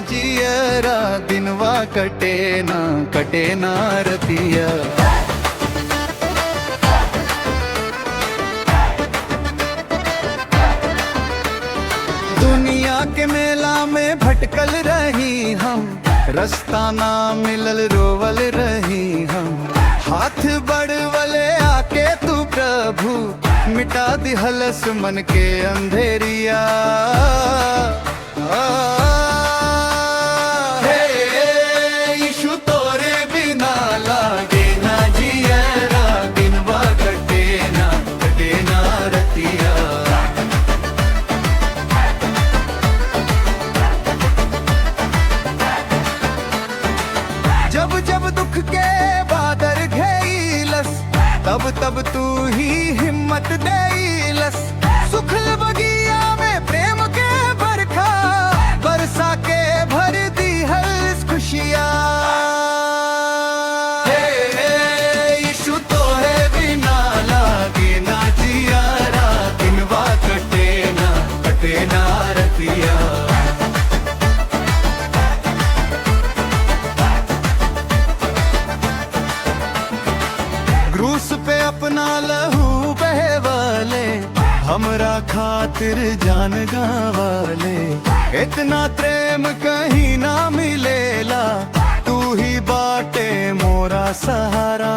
जियरा दिनवा कटे ना रतिया। दुनिया के मेला में भटकल रही हम, रास्ता ना मिलल रोवल रही हम। हाथ बढ़वले आके तू प्रभु मिटा दिहलस मन के अंधेरिया। हे यीशु तोरे बिना लागे ना जियरा दिनवा कटे ना रतिया। जब जब दुख के बादल घेलस, तब तू ही हिम्मत देलस। सुखल बगिया में प्रेम के बरखा बरसा के भर दी हर खुशियाँ। यीशु तोरे बिना लागे ना जियरा दिनवा कटे ना रतिया। क्रूस पे अपना लहू बहवाले, हमरा खातिर जान गंवाले। इतना प्रेम कहीं ना मिलेला, तू ही बाटे मोरा सहारा।